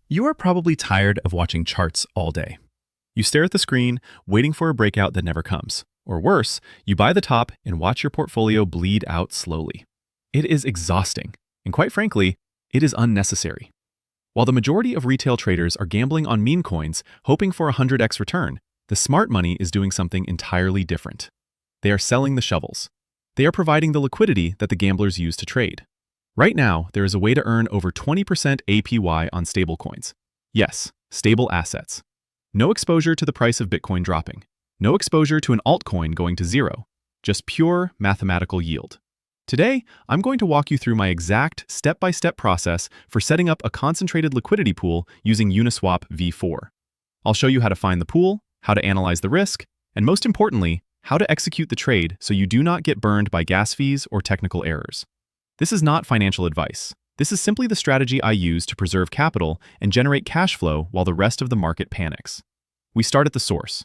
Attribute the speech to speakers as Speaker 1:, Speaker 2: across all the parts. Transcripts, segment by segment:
Speaker 1: You are probably tired of watching charts all day. You stare at the screen, waiting for a breakout that never comes. Or worse, you buy the top and watch your portfolio bleed out slowly. It is exhausting, and quite frankly, it is unnecessary. While the majority of retail traders are gambling on meme coins, hoping for a 100x return, the smart money is doing something entirely different. They are selling the shovels. They are providing the liquidity that the gamblers use to trade. Right now, there is a way to earn over 20% APY on stablecoins. Yes, stable assets. No exposure to the price of Bitcoin dropping. No exposure to an altcoin going to zero. Just pure mathematical yield. Today, I'm going to walk you through my exact step-by-step process for setting up a concentrated liquidity pool using Uniswap V4. I'll show you how to find the pool, how to analyze the risk, and most importantly, how to execute the trade so you do not get burned by gas fees or technical errors. This is not financial advice. This is simply the strategy I use to preserve capital and generate cash flow while the rest of the market panics. We start at the source.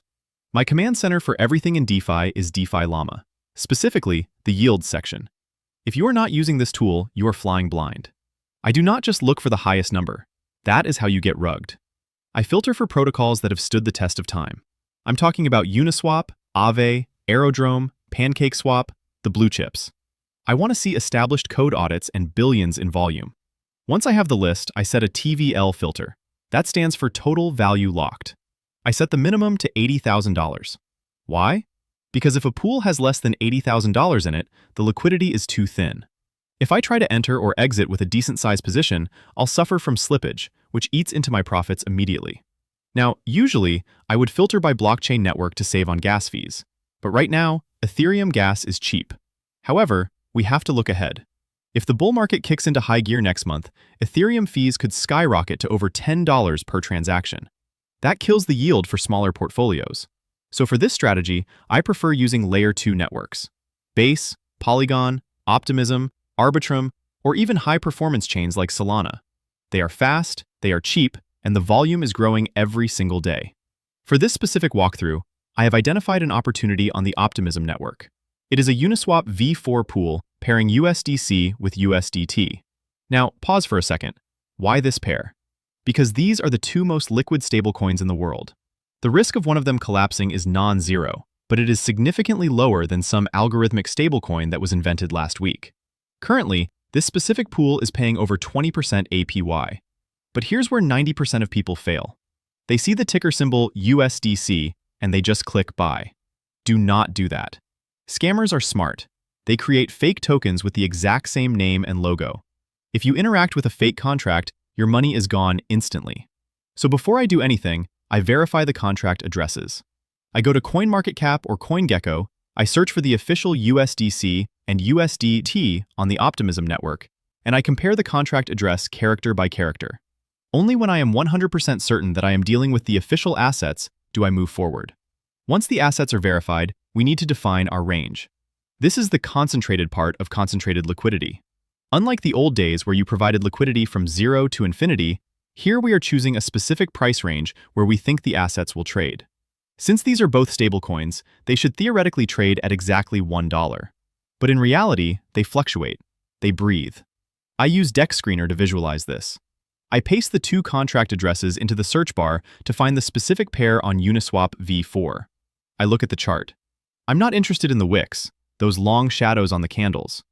Speaker 1: My command center for everything in DeFi is DefiLlama, specifically the yields section. If you are not using this tool, you are flying blind. I do not just look for the highest number. That is how you get rugged. I filter for protocols that have stood the test of time. I'm talking about Uniswap, Aave, Aerodrome, PancakeSwap, the blue chips. I want to see established code audits and billions in volume. Once I have the list, I set a TVL filter. That stands for Total Value Locked. I set the minimum to $80,000. Why? Because if a pool has less than $80,000 in it, the liquidity is too thin. If I try to enter or exit with a decent-sized position, I'll suffer from slippage, which eats into my profits immediately. Now, usually, I would filter by blockchain network to save on gas fees. But right now, Ethereum gas is cheap. However, we have to look ahead. If the bull market kicks into high gear next month, Ethereum fees could skyrocket to over $10 per transaction. That kills the yield for smaller portfolios. So for this strategy, I prefer using Layer 2 networks. Base, Polygon, Optimism, Arbitrum, or even high-performance chains like Solana. They are fast, they are cheap, and the volume is growing every single day. For this specific walkthrough, I have identified an opportunity on the Optimism network. It is a Uniswap V4 pool pairing USDC with USDT. Now, pause for a second. Why this pair? Because these are the two most liquid stablecoins in the world. The risk of one of them collapsing is non-zero, but it is significantly lower than some algorithmic stablecoin that was invented last week. Currently, this specific pool is paying over 20% APY. But here's where 90% of people fail. They see the ticker symbol USDC and they just click buy. Do not do that. Scammers are smart. They create fake tokens with the exact same name and logo. If you interact with a fake contract, your money is gone instantly. So before I do anything, I verify the contract addresses. I go to CoinMarketCap or CoinGecko, I search for the official USDC and USDT on the Optimism network, and I compare the contract address character by character. Only when I am 100% certain that I am dealing with the official assets do I move forward. Once the assets are verified, we need to define our range. This is the concentrated part of concentrated liquidity. Unlike the old days where you provided liquidity from 0 to infinity, here we are choosing a specific price range where we think the assets will trade. Since these are both stablecoins, they should theoretically trade at exactly $1. But in reality, they fluctuate. They breathe. I use DexScreener to visualize this. I paste the two contract addresses into the search bar to find the specific pair on Uniswap V4. I look at the chart. I'm not interested in the wicks, those long shadows on the candles.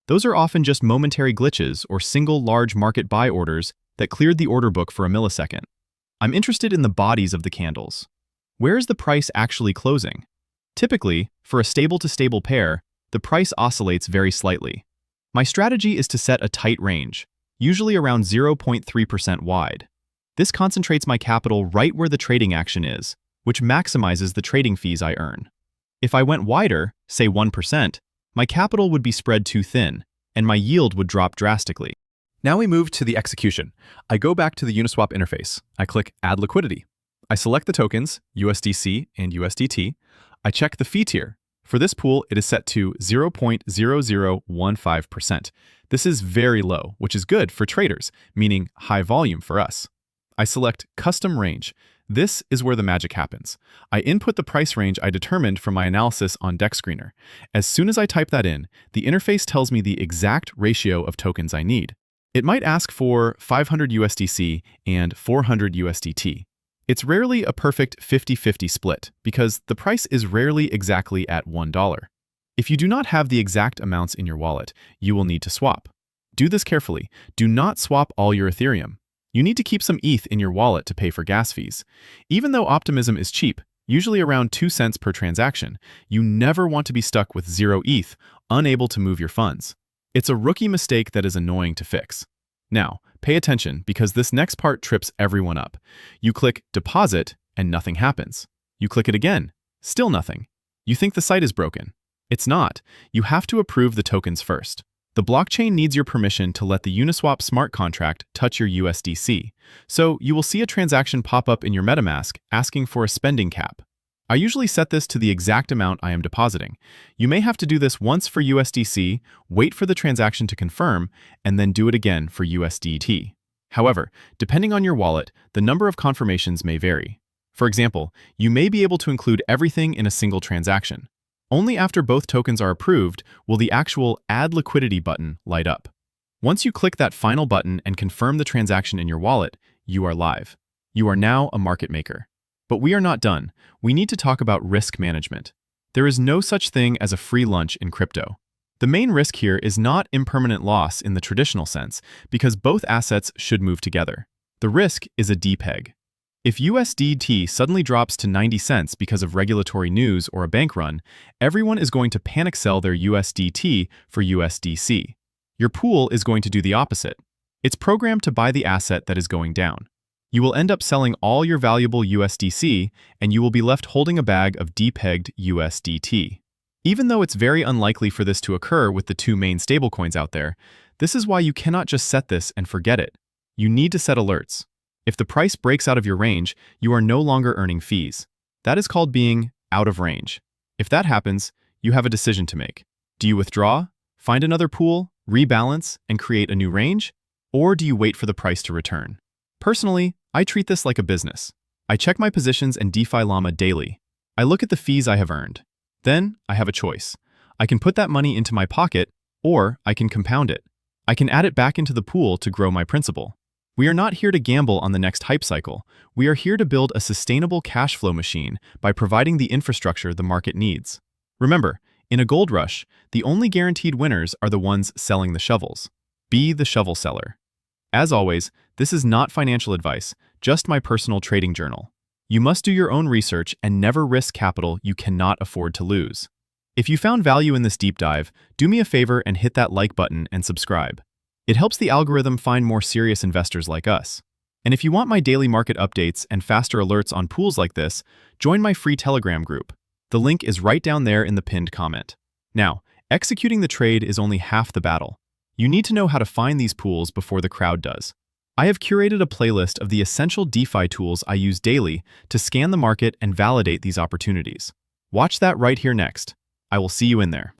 Speaker 1: Those are often just momentary glitches or single large market buy orders that cleared the order book for a millisecond. I'm interested in the bodies of the candles. Where is the price actually closing? Typically, for a stable-to-stable pair, the price oscillates very slightly. My strategy is to set a tight range, usually around 0.3% wide. This concentrates my capital right where the trading action is, which maximizes the trading fees I earn. If I went wider, say 1%, my capital would be spread too thin, and my yield would drop drastically. Now we move to the execution. I go back to the Uniswap interface. I click Add Liquidity. I select the tokens, USDC and USDT. I check the fee tier. For this pool, it is set to 0.0015%. This is very low, which is good for traders, meaning high volume for us. I select Custom Range. This is where the magic happens. I input the price range I determined from my analysis on DexScreener. As soon as I type that in, the interface tells me the exact ratio of tokens I need. It might ask for 500 USDC and 400 USDT. It's rarely a perfect 50-50 split because the price is rarely exactly at $1. If you do not have the exact amounts in your wallet, you will need to swap. Do this carefully. Do not swap all your Ethereum. You need to keep some ETH in your wallet to pay for gas fees. Even though Optimism is cheap, usually around 2 cents per transaction, you never want to be stuck with 0 ETH, unable to move your funds. It's a rookie mistake that is annoying to fix. Now, pay attention because this next part trips everyone up. You click deposit and nothing happens. You click it again, still nothing. You think the site is broken. It's not. You have to approve the tokens first. The blockchain needs your permission to let the Uniswap smart contract touch your USDC. So you will see a transaction pop up in your MetaMask asking for a spending cap. I usually set this to the exact amount I am depositing. You may have to do this once for USDC, wait for the transaction to confirm, and then do it again for USDT. However, depending on your wallet, the number of confirmations may vary. For example, you may be able to include everything in a single transaction. Only after both tokens are approved will the actual Add Liquidity button light up. Once you click that final button and confirm the transaction in your wallet, you are live. You are now a market maker. But we are not done. We need to talk about risk management. There is no such thing as a free lunch in crypto. The main risk here is not impermanent loss in the traditional sense, because both assets should move together. The risk is a depeg. If USDT suddenly drops to 90 cents because of regulatory news or a bank run, everyone is going to panic sell their USDT for USDC. Your pool is going to do the opposite. It's programmed to buy the asset that is going down. You will end up selling all your valuable USDC, and you will be left holding a bag of depegged USDT. Even though it's very unlikely for this to occur with the two main stablecoins out there, this is why you cannot just set this and forget it. You need to set alerts. If the price breaks out of your range, you are no longer earning fees. That is called being out of range. If that happens, you have a decision to make. Do you withdraw, find another pool, rebalance, and create a new range? Or do you wait for the price to return? Personally, I treat this like a business. I check my positions and DefiLlama daily. I look at the fees I have earned. Then, I have a choice. I can put that money into my pocket, or I can compound it. I can add it back into the pool to grow my principal. We are not here to gamble on the next hype cycle. We are here to build a sustainable cash flow machine by providing the infrastructure the market needs. Remember, in a gold rush, the only guaranteed winners are the ones selling the shovels. Be the shovel seller. As always, this is not financial advice, just my personal trading journal. You must do your own research and never risk capital you cannot afford to lose. If you found value in this deep dive, do me a favor and hit that like button and subscribe. It helps the algorithm find more serious investors like us. And if you want my daily market updates and faster alerts on pools like this, join my free Telegram group. The link is right down there in the pinned comment. Now, executing the trade is only half the battle. You need to know how to find these pools before the crowd does. I have curated a playlist of the essential DeFi tools I use daily to scan the market and validate these opportunities. Watch that right here next. I will see you in there.